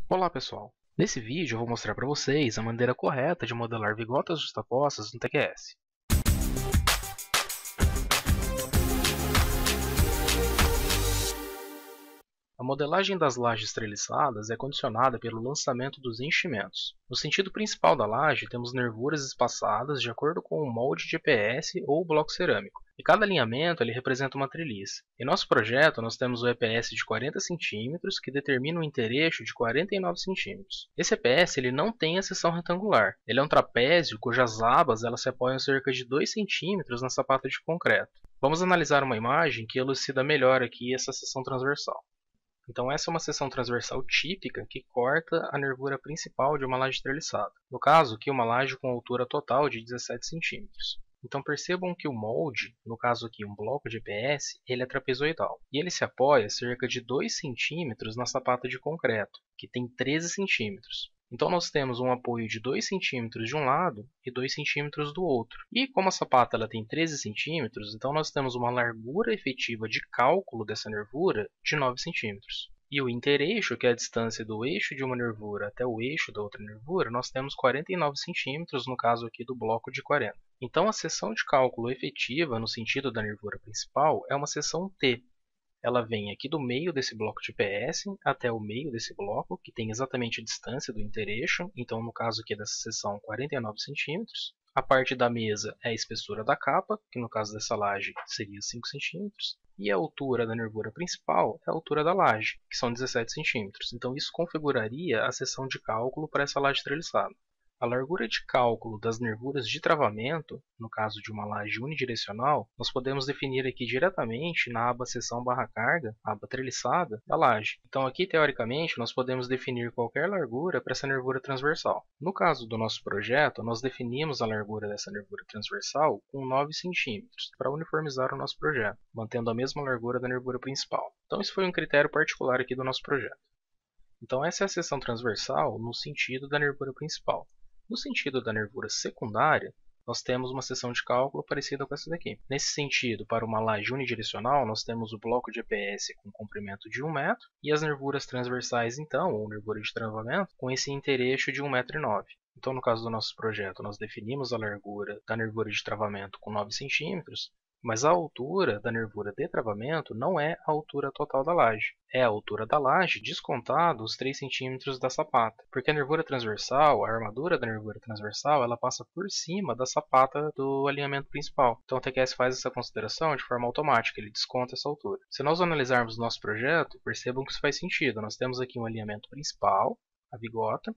Olá pessoal, nesse vídeo eu vou mostrar para vocês a maneira correta de modelar vigotas justapostas no TQS. A modelagem das lajes treliçadas é condicionada pelo lançamento dos enchimentos. No sentido principal da laje, temos nervuras espaçadas de acordo com o molde de EPS ou bloco cerâmico, e cada alinhamento ele representa uma treliça. Em nosso projeto, nós temos o EPS de 40 cm, que determina um intereixo de 49 cm. Esse EPS ele não tem a seção retangular, ele é um trapézio cujas abas elas se apoiam cerca de 2 cm na sapata de concreto. Vamos analisar uma imagem que elucida melhor aqui essa seção transversal. Então essa é uma seção transversal típica que corta a nervura principal de uma laje treliçada. No caso, aqui uma laje com altura total de 17 cm. Então percebam que o molde, no caso aqui um bloco de EPS, ele é trapezoidal. E ele se apoia cerca de 2 cm na sapata de concreto, que tem 13 cm. Então nós temos um apoio de 2 cm de um lado e 2 cm do outro. E como a sapata ela tem 13 cm, então nós temos uma largura efetiva de cálculo dessa nervura de 9 cm. E o intereixo, que é a distância do eixo de uma nervura até o eixo da outra nervura, nós temos 49 cm, no caso aqui do bloco de 40. Então a seção de cálculo efetiva, no sentido da nervura principal, é uma seção T. Ela vem aqui do meio desse bloco de PS até o meio desse bloco, que tem exatamente a distância do intereixo, então no caso aqui dessa seção 49 cm. A parte da mesa é a espessura da capa, que no caso dessa laje seria 5 cm. E a altura da nervura principal é a altura da laje, que são 17 cm. Então isso configuraria a seção de cálculo para essa laje treliçada. A largura de cálculo das nervuras de travamento, no caso de uma laje unidirecional, nós podemos definir aqui diretamente na aba seção barra carga, aba treliçada, da laje. Então aqui, teoricamente, nós podemos definir qualquer largura para essa nervura transversal. No caso do nosso projeto, nós definimos a largura dessa nervura transversal com 9 cm, para uniformizar o nosso projeto, mantendo a mesma largura da nervura principal. Então esse foi um critério particular aqui do nosso projeto. Então essa é a seção transversal no sentido da nervura principal. No sentido da nervura secundária, nós temos uma seção de cálculo parecida com essa daqui. Nesse sentido, para uma laje unidirecional, nós temos o bloco de EPS com comprimento de 1 metro e as nervuras transversais, então, ou nervura de travamento, com esse intereixo de 1,9 m. Então, no caso do nosso projeto, nós definimos a largura da nervura de travamento com 9 cm, mas a altura da nervura de travamento não é a altura total da laje. É a altura da laje descontado os 3 cm da sapata. Porque a nervura transversal, a armadura da nervura transversal, ela passa por cima da sapata do alinhamento principal. Então o TQS faz essa consideração de forma automática, ele desconta essa altura. Se nós analisarmos o nosso projeto, percebam que isso faz sentido. Nós temos aqui um alinhamento principal, a vigota,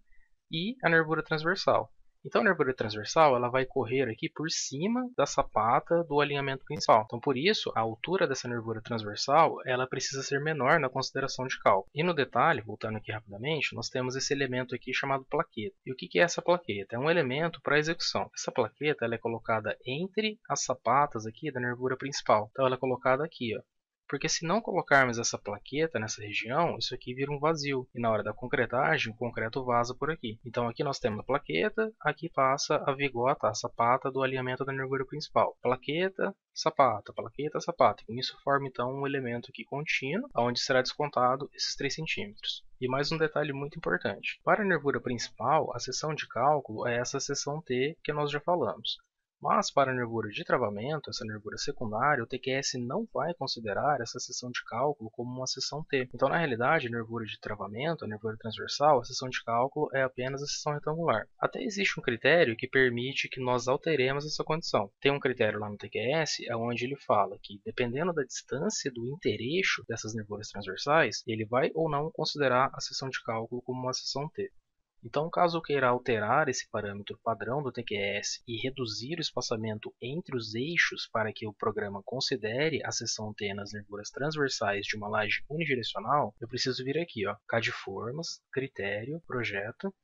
e a nervura transversal. Então a nervura transversal ela vai correr aqui por cima da sapata do alinhamento principal. Então por isso a altura dessa nervura transversal ela precisa ser menor na consideração de cálculo. E no detalhe, voltando aqui rapidamente, nós temos esse elemento aqui chamado plaqueta. E o que é essa plaqueta? É um elemento para execução. Essa plaqueta ela é colocada entre as sapatas aqui da nervura principal. Então ela é colocada aqui, ó. Porque se não colocarmos essa plaqueta nessa região, isso aqui vira um vazio. E na hora da concretagem, o concreto vaza por aqui. Então aqui nós temos a plaqueta, aqui passa a vigota, a sapata do alinhamento da nervura principal. Plaqueta, sapata, plaqueta, sapata. Com isso forma então um elemento aqui contínuo, onde será descontado esses 3 cm. E mais um detalhe muito importante. Para a nervura principal, a seção de cálculo é essa seção T que nós já falamos. Mas para a nervura de travamento, essa nervura secundária, o TQS não vai considerar essa seção de cálculo como uma seção T. Então, na realidade, a nervura de travamento, a nervura transversal, a seção de cálculo é apenas a seção retangular. Até existe um critério que permite que nós alteremos essa condição. Tem um critério lá no TQS, onde ele fala que, dependendo da distância do intereixo dessas nervuras transversais, ele vai ou não considerar a seção de cálculo como uma seção T. Então, caso eu queira alterar esse parâmetro padrão do TQS e reduzir o espaçamento entre os eixos para que o programa considere a seção T nas nervuras transversais de uma laje unidirecional, eu preciso vir aqui, ó, CAD Formas, Critério, Projeto,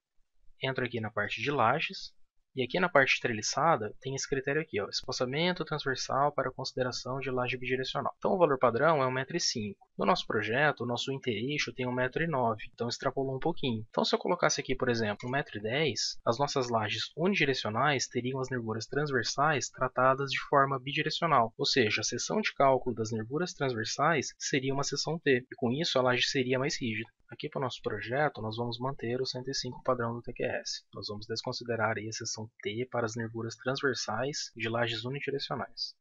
entro aqui na parte de lajes, e aqui na parte treliçada tem esse critério aqui, ó, espaçamento transversal para consideração de laje bidirecional. Então o valor padrão é 1,5 m. No nosso projeto, o nosso intereixo tem 1,9 m, então extrapolou um pouquinho. Então se eu colocasse aqui, por exemplo, 1,10 m, as nossas lajes unidirecionais teriam as nervuras transversais tratadas de forma bidirecional, ou seja, a seção de cálculo das nervuras transversais seria uma seção T, e com isso a laje seria mais rígida. Aqui para o nosso projeto, nós vamos manter o 105 padrão do TQS. Nós vamos desconsiderar aí a seção T para as nervuras transversais de lajes unidirecionais.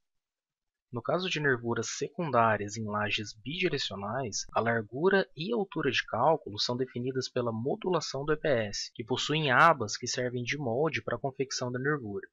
No caso de nervuras secundárias em lajes bidirecionais, a largura e altura de cálculo são definidas pela modulação do EPS, que possuem abas que servem de molde para a confecção da nervura.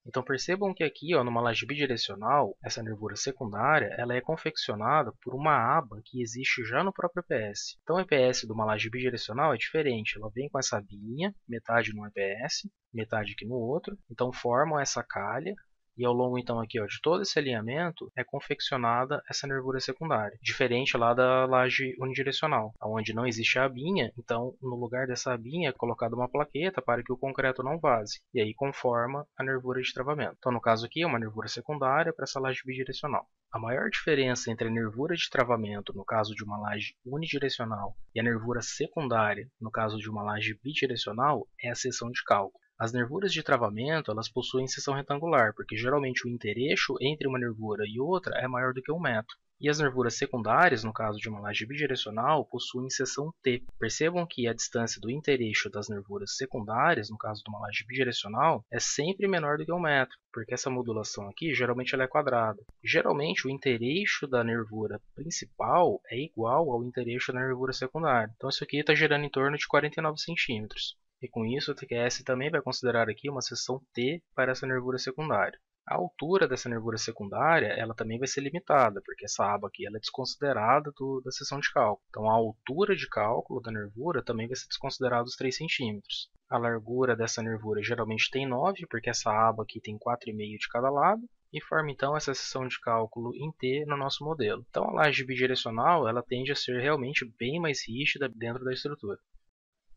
Então percebam que aqui, numa laje bidirecional, essa nervura secundária ela é confeccionada por uma aba que existe já no próprio EPS. Então o EPS de uma laje bidirecional é diferente, ela vem com essa abinha, metade no EPS, metade aqui no outro, então formam essa calha. E ao longo então aqui de todo esse alinhamento é confeccionada essa nervura secundária, diferente lá da laje unidirecional, onde não existe a abinha, então no lugar dessa abinha é colocada uma plaqueta para que o concreto não vaze, e aí conforma a nervura de travamento. Então no caso aqui é uma nervura secundária para essa laje bidirecional. A maior diferença entre a nervura de travamento no caso de uma laje unidirecional e a nervura secundária no caso de uma laje bidirecional é a seção de cálculo. As nervuras de travamento elas possuem seção retangular, porque geralmente o intereixo entre uma nervura e outra é maior do que 1 metro. E as nervuras secundárias, no caso de uma laje bidirecional, possuem seção T. Percebam que a distância do intereixo das nervuras secundárias, no caso de uma laje bidirecional, é sempre menor do que 1 metro, porque essa modulação aqui geralmente ela é quadrada. Geralmente o intereixo da nervura principal é igual ao intereixo da nervura secundária. Então isso aqui está gerando em torno de 49 centímetros. E com isso o TQS também vai considerar aqui uma seção T para essa nervura secundária. A altura dessa nervura secundária ela também vai ser limitada, porque essa aba aqui ela é desconsiderada da seção de cálculo. Então a altura de cálculo da nervura também vai ser desconsiderada os 3 centímetros. A largura dessa nervura geralmente tem 9, porque essa aba aqui tem 4,5 de cada lado. E forma então essa seção de cálculo em T no nosso modelo. Então a laje bidirecional ela tende a ser realmente bem mais rígida dentro da estrutura.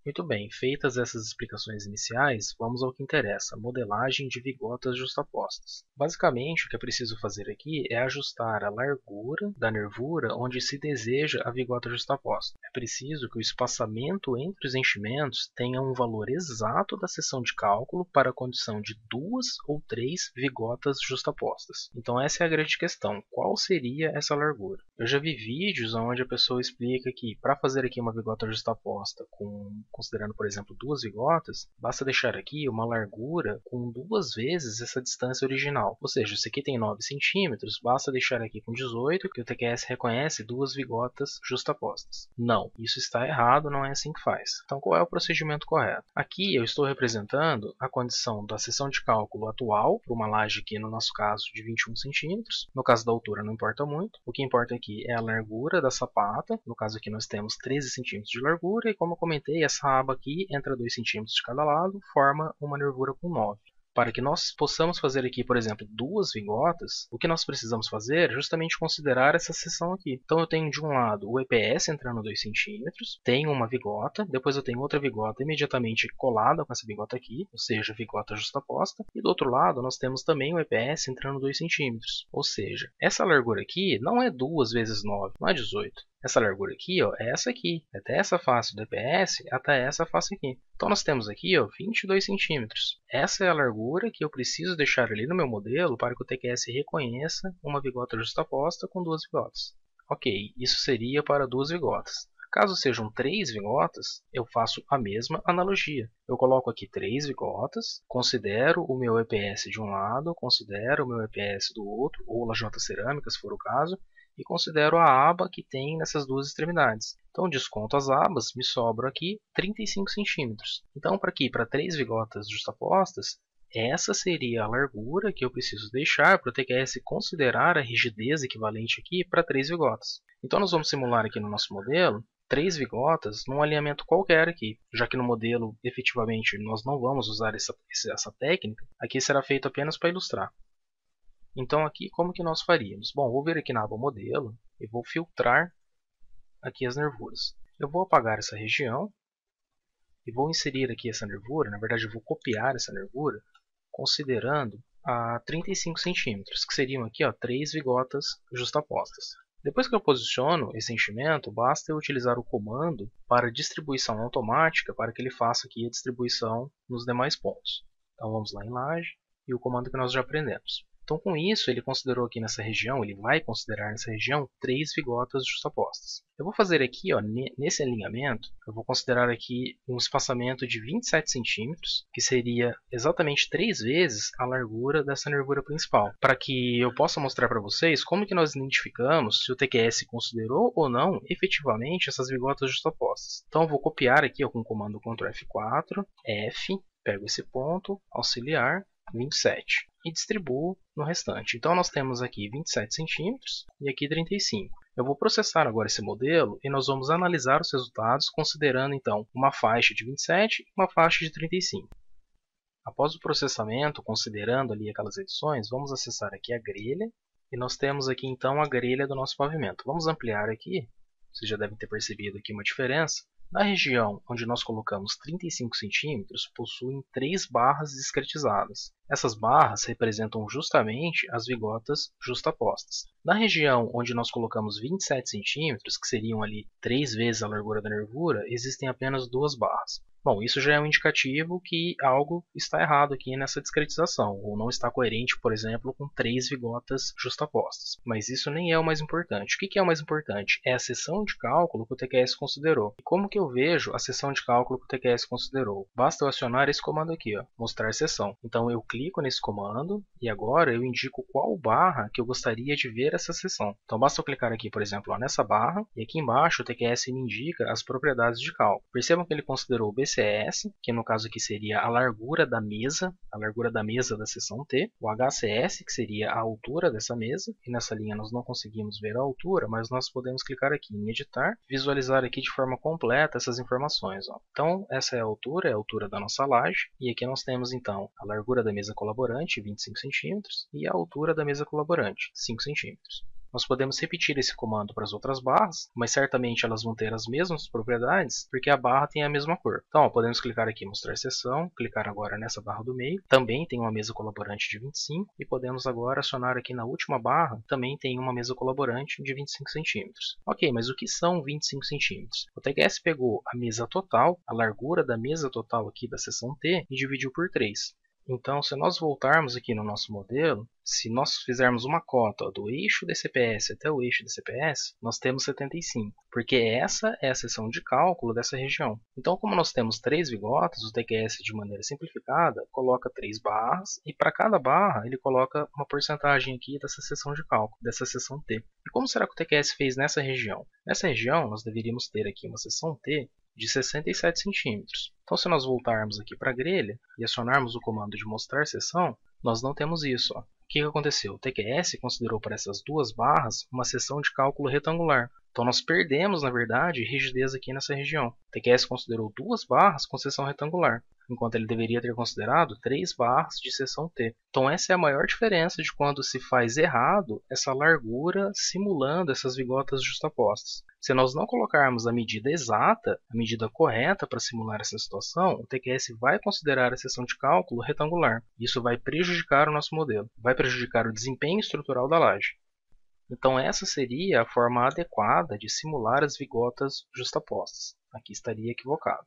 Muito bem, feitas essas explicações iniciais, vamos ao que interessa, modelagem de vigotas justapostas. Basicamente, o que é preciso fazer aqui é ajustar a largura da nervura onde se deseja a vigota justaposta. É preciso que o espaçamento entre os enchimentos tenha um valor exato da seção de cálculo para a condição de 2 ou 3 vigotas justapostas. Então essa é a grande questão, qual seria essa largura? Eu já vi vídeos onde a pessoa explica que para fazer aqui uma vigota justaposta considerando, por exemplo, 2 vigotas, basta deixar aqui uma largura com 2 vezes essa distância original. Ou seja, se aqui tem 9 centímetros, basta deixar aqui com 18, que o TQS reconhece 2 vigotas justapostas. Não, isso está errado, não é assim que faz. Então qual é o procedimento correto? Aqui eu estou representando a condição da seção de cálculo atual, para uma laje aqui no nosso caso de 21 centímetros. No caso da altura não importa muito, o que importa aqui é a largura da sapata, no caso aqui nós temos 13 centímetros de largura, e como eu comentei, essa aba aqui, entre 2 centímetros de cada lado, forma uma nervura com 9. Para que nós possamos fazer aqui, por exemplo, 2 vigotas, o que nós precisamos fazer é justamente considerar essa seção aqui. Então eu tenho de um lado o EPS entrando 2 centímetros, tenho uma vigota, depois eu tenho outra vigota imediatamente colada com essa vigota aqui, ou seja, vigota justaposta, e do outro lado nós temos também o EPS entrando 2 centímetros, ou seja, essa largura aqui não é 2 vezes 9, não é 18. Essa largura aqui é essa aqui, até essa face do EPS até essa face aqui. Então nós temos aqui 22 centímetros. Essa é a largura que eu preciso deixar ali no meu modelo para que o TQS reconheça uma vigota justaposta com 2 vigotas. Ok, isso seria para 2 vigotas. Caso sejam 3 vigotas, eu faço a mesma analogia. Eu coloco aqui 3 vigotas, considero o meu EPS de um lado, considero o meu EPS do outro, ou lajota cerâmica, se for o caso, e considero a aba que tem nessas duas extremidades. Então desconto as abas, me sobram aqui 35 centímetros. Então para 3 vigotas justapostas, essa seria a largura que eu preciso deixar para o TQS considerar a rigidez equivalente aqui para 3 vigotas. Então nós vamos simular aqui no nosso modelo 3 vigotas num alinhamento qualquer aqui, já que no modelo efetivamente nós não vamos usar essa técnica, aqui será feito apenas para ilustrar. Então aqui como que nós faríamos? Bom, vou vir aqui na aba modelo e vou filtrar aqui as nervuras. Eu vou apagar essa região e vou inserir aqui essa nervura, na verdade eu vou copiar essa nervura, considerando a 35 centímetros, que seriam aqui 3 vigotas justapostas. Depois que eu posiciono esse enchimento, basta eu utilizar o comando para distribuição automática para que ele faça aqui a distribuição nos demais pontos. Então vamos lá em laje e o comando que nós já aprendemos. Então, com isso, ele considerou aqui nessa região, ele vai considerar nessa região 3 vigotas justapostas. Eu vou fazer aqui, ó, nesse alinhamento, eu vou considerar aqui um espaçamento de 27 centímetros, que seria exatamente 3 vezes a largura dessa nervura principal, para que eu possa mostrar para vocês como que nós identificamos se o TQS considerou ou não efetivamente essas vigotas justapostas. Então, eu vou copiar aqui ó, com o comando Ctrl F4, F, pego esse ponto, auxiliar, 27 e distribuo no restante. Então nós temos aqui 27 centímetros e aqui 35. Eu vou processar agora esse modelo e nós vamos analisar os resultados considerando então uma faixa de 27 e uma faixa de 35. Após o processamento, considerando ali aquelas edições, vamos acessar aqui a grelha e nós temos aqui então a grelha do nosso pavimento. Vamos ampliar aqui, vocês já devem ter percebido aqui uma diferença. Na região onde nós colocamos 35 centímetros, possuem 3 barras discretizadas. Essas barras representam justamente as vigotas justapostas. Na região onde nós colocamos 27 centímetros, que seriam ali 3 vezes a largura da nervura, existem apenas 2 barras. Bom, isso já é um indicativo que algo está errado aqui nessa discretização, ou não está coerente, por exemplo, com 3 vigotas justapostas. Mas isso nem é o mais importante. O que é o mais importante? É a seção de cálculo que o TQS considerou. E como que eu vejo a seção de cálculo que o TQS considerou? Basta eu acionar esse comando aqui, ó, mostrar seção. Então eu clico nesse comando e agora eu indico qual barra que eu gostaria de ver essa seção. Então basta eu clicar aqui, por exemplo, ó, nessa barra, e aqui embaixo o TQS me indica as propriedades de cálculo. Percebam que ele considerou o BCS, que no caso aqui seria a largura da mesa da seção T, o HCS, que seria a altura dessa mesa, e nessa linha nós não conseguimos ver a altura, mas nós podemos clicar aqui em editar, visualizar aqui de forma completa essas informações. Ó. Então essa é a altura da nossa laje, e aqui nós temos então a largura da mesa colaborante, 25 centímetros, e a altura da mesa colaborante, 5 centímetros. Nós podemos repetir esse comando para as outras barras, mas certamente elas vão ter as mesmas propriedades, porque a barra tem a mesma cor. Então, ó, podemos clicar aqui em mostrar seção, clicar agora nessa barra do meio, também tem uma mesa colaborante de 25, e podemos agora acionar aqui na última barra, também tem uma mesa colaborante de 25 centímetros. Ok, mas o que são 25 centímetros? O TQS pegou a mesa total, a largura da mesa total aqui da seção T, e dividiu por 3. Então, se nós voltarmos aqui no nosso modelo, se nós fizermos uma cota ó, do eixo DCPS até o eixo DCPS, nós temos 75, porque essa é a seção de cálculo dessa região. Então, como nós temos 3 vigotas, o TQS de maneira simplificada coloca 3 barras e para cada barra ele coloca uma porcentagem aqui dessa seção de cálculo, dessa seção T. E como será que o TQS fez nessa região? Nessa região, nós deveríamos ter aqui uma seção T de 67 centímetros. Então, se nós voltarmos aqui para a grelha e acionarmos o comando de mostrar seção, nós não temos isso. Ó. O que aconteceu? O TQS considerou para essas 2 barras uma seção de cálculo retangular. Então, nós perdemos, na verdade, rigidez aqui nessa região. O TQS considerou 2 barras com seção retangular, enquanto ele deveria ter considerado 3 barras de seção T. Então essa é a maior diferença de quando se faz errado essa largura simulando essas vigotas justapostas. Se nós não colocarmos a medida exata, a medida correta para simular essa situação, o TQS vai considerar a seção de cálculo retangular. Isso vai prejudicar o nosso modelo, vai prejudicar o desempenho estrutural da laje. Então essa seria a forma adequada de simular as vigotas justapostas. Aqui estaria equivocado.